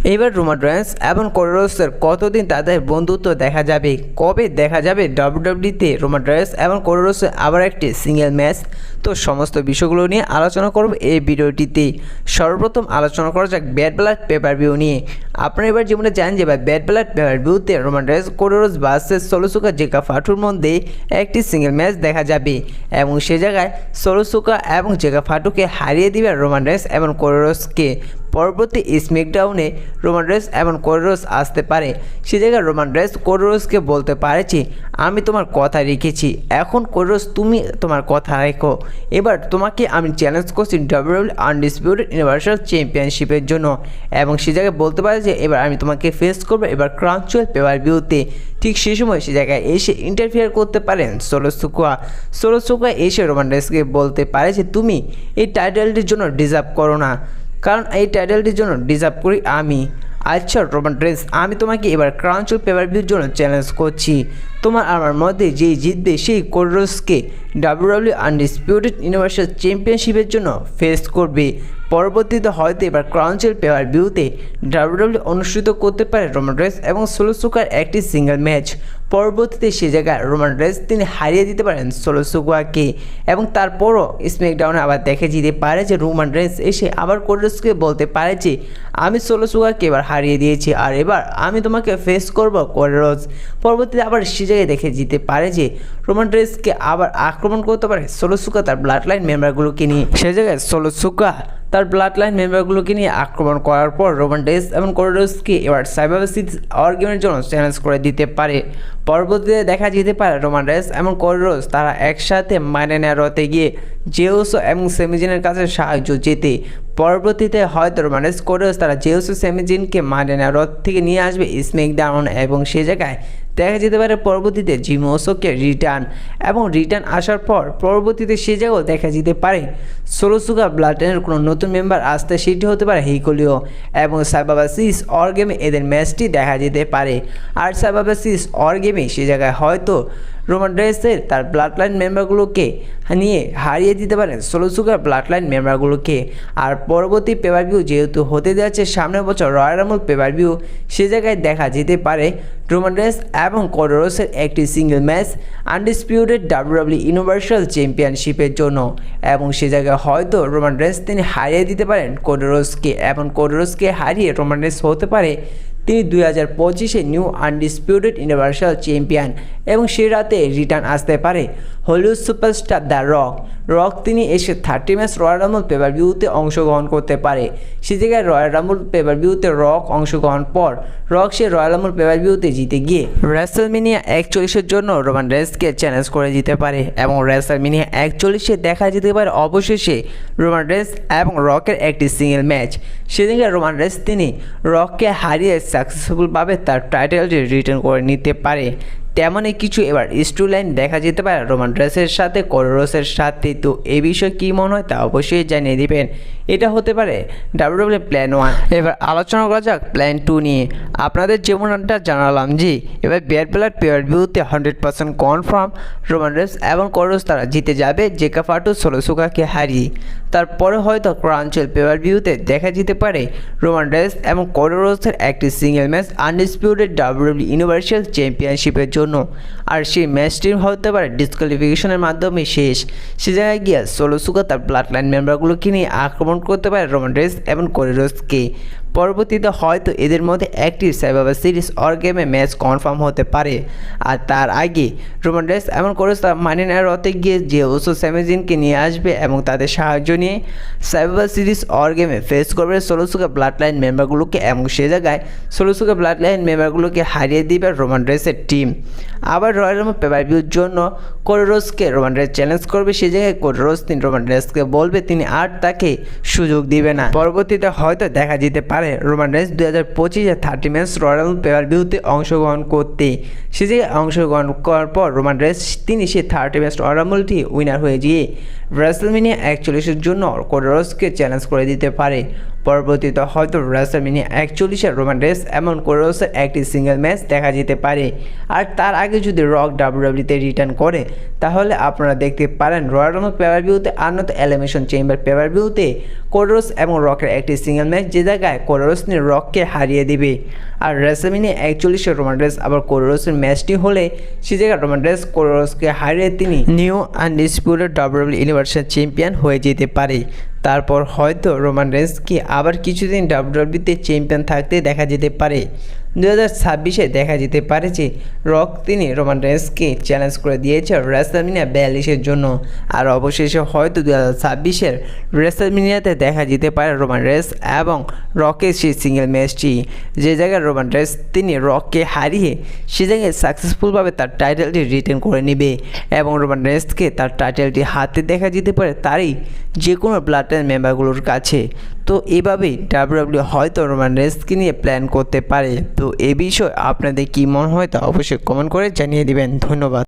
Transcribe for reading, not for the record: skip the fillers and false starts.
এবার Roman Reigns এবং Cody রোডসের কতদিন তাদের বন্ধুত্ব দেখা যাবে, কবে দেখা যাবে ডাব্লিউডাব্লিউইতে রোমান রেন্স এবং কোডি রোডসের আবার একটি সিঙ্গেল ম্যাচ। তো সমস্ত বিষয়গুলো নিয়ে আলোচনা করব এই ভিডিওটিতে। সর্বপ্রথম আলোচনা করা যাক ব্যাড ব্লাড পেপার ভিউ নিয়ে। আপনারা এবার যেমনটা জানেন যে ব্যাড ব্লাড পেপার ভিউতে Roman Reigns Cody Rhodes versus Solo Sikoa Jacob ফাটুর মধ্যে একটি সিঙ্গেল ম্যাচ দেখা যাবে এবং সে জায়গায় সোলোসুকা এবং জেকা ফাটুকে হারিয়ে দিবে রোমান রেন্স এবং কোডি রোডসকে। পরবর্তী স্ম্যাকডাউনে রোমান রেন্স এবং কোডি রোডস আসতে পারে। সে জায়গায় রোমান রেন্স কোডি রোডসকে বলতে পারেছে, আমি তোমার কথা রেখেছি, এখন কোডি রোডস তুমি তোমার কথা রেখো। এবার তোমাকে আমি চ্যালেঞ্জ করছি ডাব্লিউডাব্লিউই আনডিসপিউটেড ইউনিভার্সাল চ্যাম্পিয়নশিপের জন্য। এবং সে জায়গায় বলতে পারে যে এবার আমি তোমাকে ফেস করবো এবার ক্রাউন জুয়েল পেপার ভিউতে। ঠিক সেই সময় সে জায়গায় এসে ইন্টারফিয়ার করতে পারেন সোলোসুকা এসে রোমান রেন্সকে বলতে পারে যে তুমি এই টাইটেলটির জন্য ডিজার্ভ করো না, কারণ এই টাইটেলটির জন্য ডিজার্ভ করি আমি। আচ্ছা রোমান রেন্স, আমি তোমাকে এবার ক্রাউন জুয়েল পেপার ভিউর জন্য চ্যালেঞ্জ করছি, তোমার আমার মধ্যে যেই জিতবে সেই কোডি রোডসকে ডাব্লিউডাব্লিউই আনডিসপিউটেড ইউনিভার্সাল চ্যাম্পিয়নশিপের জন্য ফেস করবে। পরবর্তীতে হয়তো এবার ক্রাউন জুয়েল পেপার ভিউতে ডাব্লিউডাব্লিউই অনুষ্ঠিত করতে পারে রোমান রেন্স এবং সোলোসুকার একটি সিঙ্গেল ম্যাচ। পরবর্তীতে সে জায়গায় রোমান রেন্স তিনি হারিয়ে দিতে পারেন সোলোসুকাকে এবং তারপরও স্ম্যাকডাউনে আবার দেখে যেতে পারে যে রোমান রেন্স এসে আবার কোডি রোডসকে বলতে পারে যে আমি সোলোসুকাকে এবার হারিয়ে দিয়েছি আর এবার আমি তোমাকে ফেস করব কোডি রোডস। পরবর্তীতে আবার সে জায়গায় দেখে যেতে পারে যে রোমান রেন্সকে আবার আক্রমণ করতে পারে সোলোসুকা তার ব্লাড লাইন মেম্বারগুলোকে নিয়ে। সে জায়গায় সোলোসুকা তার ব্লাড লাইন মেম্বারগুলোকে নিয়ে আক্রমণ করার পর রোমান রেন্স এবং কোডি রোডসকে এবার সার্ভাইভার সিরিজ আর্গুমেন্টের জন্য চ্যালেঞ্জ করে দিতে পারে। পরবর্তীতে দেখা যেতে পারে রোমান রেন্স এবং কোডি রোডস তারা একসাথে মাইনে নেওয়াতে গিয়ে জেউসো এবং সেমিজিনের কাছে সাহায্য চেতে। পরবর্তীতে হয়তো রোমান রেন্স কোডি রোডস তারা জেউসো সেমিজিনকে মাইনে নেওয়ার থেকে নিয়ে আসবে স্ম্যাকডাউন এবং সে জায়গায় দেখা যেতে পারে পরবর্তীতে জিমি উসোকে রিটার্ন আসার পর পরবর্তীতে সে জায়গাও দেখা যেতে পারে সোলোসুকা ব্লাড লাইনের কোনো নতুন মেম্বার আসতে, সেটি হতে পারে হিকুলিও এবং সার্ভাইভার সিরিজ অর গেমে এদের ম্যাচটি দেখা যেতে পারে। আর সার্ভাইভার সিরিজ অর গেমে সে জায়গায় হয়তো রোমান রেন্সের তার ব্লাড লাইন মেম্বারগুলোকে নিয়ে হারিয়ে দিতে পারেন সোলোসুকার ব্লাড লাইন মেম্বারগুলোকে। আর পরবর্তী পেপার ভিউ যেহেতু হতে যাচ্ছে সামনের বছর রয়্যাল রাম্বল পেপার ভিউ, সে জায়গায় দেখা যেতে পারে রোমান রেন্স এবং কোডি রোডসের একটি single match undisputed WWE universal চ্যাম্পিয়নশিপের জন্য এবং সে জায়গায় হয়তো রোমান রেন্স তিনি হারিয়ে দিতে পারেন কোডি রোডসকে এবং কোডি রোডসকে হারিয়ে রোমান রেন্স হতে পারে তিনি 2025-এ নিউ আনডিসপিউটেড ইউনিভার্সাল চ্যাম্পিয়ন এবং সে রাতে রিটার্ন আসতে পারে হলিউড সুপারস্টার দ্য রক তিনি এসে 30 ম্যাচ রয়্যাল রাম্বল পেপার ভিউতে অংশগ্রহণ করতে পারে। সে জায়গায় রয়্যাল রাম্বল পেপার ভিউতে রক অংশগ্রহণ পর সে রয়্যাল রাম্বল পেপার ভিউতে জিতে গিয়ে রেসলমেনিয়া 41-এর জন্য রোমান রেন্সকে চ্যালেঞ্জ করে দিতে পারে এবং রেসলমেনিয়া 41-এ দেখা যেতে পারে অবশেষে রোমান রেন্স এবং রকের একটি সিঙ্গেল ম্যাচ। সে জায়গায় রোমান রেন্স তিনি রককে হারিয়ে সাকসেসফুলভাবে তার টাইটেলটি রিটার্ন করে নিতে পারে। তেমনই কিছু এবার স্টোরি লাইন দেখা যেতে পারে রোমান রেন্সের সাথে কোডি রোডসের সাথে। তো এই বিষয়ে কী মনে হয় তা অবশ্যই জানিয়ে দিবেন। এটা হতে পারে ডাব্লিউডাব্লিউই প্ল্যান 1। এবার আলোচনা করা যাক প্ল্যান 2 নিয়ে। আপনাদের যেমনটা জানালাম যে এবার ব্যাড ব্লাড পেপার ভিউতে 100% কনফার্ম রোমান রেন্স এবং কোডি রোডস তারা জিতে যাবে জেকা ফাটু সোলোসুকাকে হারিয়ে। তারপরে হয়তো ক্রাউন জুয়েল পেপার ভিউতে দেখা যেতে পারে রোমান রেন্স এবং কোডি রোডসের একটি single match undisputed WWE universal চ্যাম্পিয়নশিপের জন্য। আর সেই ম্যাচটি হতে পারে ডিসকোয়ালিফিকেশনের মাধ্যমে শেষ। সে জায়গায় গিয়ে সোলোসুকা তার ব্লাড লাইন মেম্বারগুলোকে নিয়ে আক্রমণ করতে পারে রোমান রেন্স এবং কোডি রোডসকে। পরবর্তীতে হয়তো এদের মধ্যে একটি সার্ভাইভার সিরিজ অর গেমে ম্যাচ কনফার্ম হতে পারে। আর তার আগে রোমান রেন্স এবং কোডি রোডস মাইনে নেওয়াতে গিয়ে যে ওসো সেমিজিনকে নিয়ে আসবে এবং তাদের সাহায্য নিয়ে সার্ভাইভার সিরিজ অর গেমে ফেস করবে সোলোসুকা ব্লাড লাইন মেম্বারগুলোকে এবং সে জায়গায় সোলোসুকা ব্লাড লাইন মেম্বারগুলোকে হারিয়ে দিবে রোমান রেন্সের টিম। আবার রয়্যাল রাম্বল পেপার ভিউর জন্য কোডি রোডসকে রোমান রেন্স চ্যালেঞ্জ করবে। সে জায়গায় কোডি রোডস তিনি রোমান রেন্সকে বলবে তিনি আর তাকে সুযোগ দিবে না। পরবর্তীতে হয়তো দেখা যেতে পারে রোমান রেন্স 2025-এ 30 ম্যাচ রয়্যাল রাম্বল পেপার ভিউতে অংশগ্রহণ করতে। সে জায়গায় অংশগ্রহণ করার পর রোমান রেন্স তিনি সে 30 ম্যাচ রয়্যাল রাম্বলটি উইনার হয়ে গিয়ে রেসলম্যানিয়া 41-এর জন্য কোডি রোডসকে চ্যালেঞ্জ করে দিতে পারে। পরবর্তীতে হয়তো রেসলম্যানিয়া 41-এ রোমান রেইন্স এবং কোডি রোডসের একটি সিঙ্গেল ম্যাচ দেখা যেতে পারে। আর তার আগে যদি রক ডাব্লিউডাব্লিউতে রিটার্ন করে তাহলে আপনারা দেখতে পারেন রয়্যাল রাম্বল পেপার ভিউতে আর নয়তো এলিমিনেশন চেম্বার পেপার ভিউতে কোডি রোডস এবং রকের একটি সিঙ্গেল ম্যাচ, যে জায়গায় কোডি রোডস নিয়ে রককে হারিয়ে দিবে। আর রেসলম্যানিয়া 41-এ রোমান রেইন্স আবার কোডি রোডসের ম্যাচটি হলে সে জায়গায় রোমান রেইন্স কোডি রোডসকে হারিয়ে তিনি new undisputed WWE universal champion হয়ে যেতে পারে। তারপর হয়তো রোমান রেইন্সকে আবার কিছুদিন ডাব্লিউডাব্লিউতে চ্যাম্পিয়ন থাকতে দেখা যেতে পারে। 2026-এ দেখা যেতে পারে যে রক তিনি রোমান রেইন্সকে চ্যালেঞ্জ করে দিয়েছে রেসলম্যানিয়া 42-এর জন্য। আর অবশেষে হয়তো 2026-এর রেসলম্যানিয়াতে দেখা যেতে পারে রোমান রেইন্স এবং রকের সেই সিঙ্গেল ম্যাচটি, যে জায়গায় রোমান রেইন্স তিনি রককে হারিয়ে সে জায়গায় সাকসেসফুলভাবে তার টাইটেলটি রিটেন করে নেবে এবং রোমান রেইন্সকে তার টাইটেলটি হাতে দেখা যেতে পারে তারই যে কোনো ব্লাড লাইন মেম্বারগুলোর কাছে। তো এভাবেই ডাব্লিউডাব্লিউ হয়তো রোমান রেইন্সকে নিয়ে প্ল্যান করতে পারে। তো এ বিষয়ে আপনাদের কী মনে হয় তা অবশ্যই কমেন্ট করে জানিয়ে দিবেন। ধন্যবাদ।